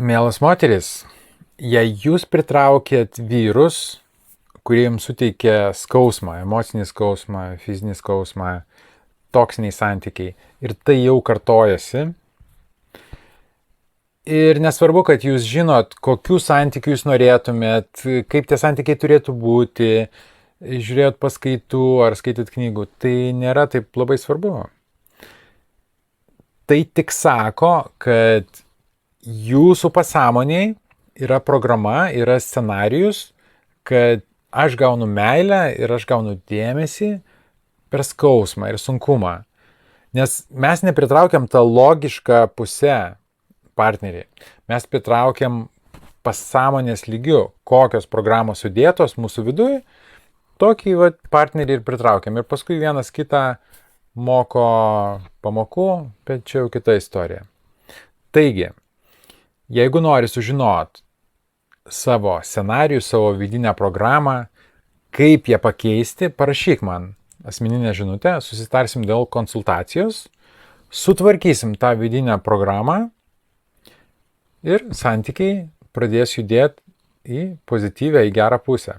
Mielas moteris, jei jūs pritraukėt vyrus, kurie jums suteikia skausmą, emocinį skausmą, fizinį skausmą, toksiniai santykiai, ir tai jau kartojasi, ir nesvarbu, kad jūs žinot, kokių santykių jūs norėtumėt, kaip tie santykiai turėtų būti, žiūrėjot paskaitų ar skaityt knygų, tai nėra taip labai svarbu. Tai tik sako, kad jūsų pasąmoniai yra programa, yra scenarijus, kad aš gaunu meilę ir aš gaunu dėmesį per skausmą ir sunkumą. Nes mes nepritraukiam tą logišką pusę partnerį. Mes pritraukiam pasąmonės lygiu, kokios programos sudėtos mūsų viduje, tokį partnerį ir pritraukiam. Ir paskui vienas kitą moko pamokų, bet čia jau kita istorija. Taigi, jeigu nori sužinot savo scenarijų, savo vidinę programą, kaip ją pakeisti, parašyk man asmeninę žinutę, susitarsim dėl konsultacijos, sutvarkysim tą vidinę programą ir santykiai pradės judėti į pozityvę, į gerą pusę.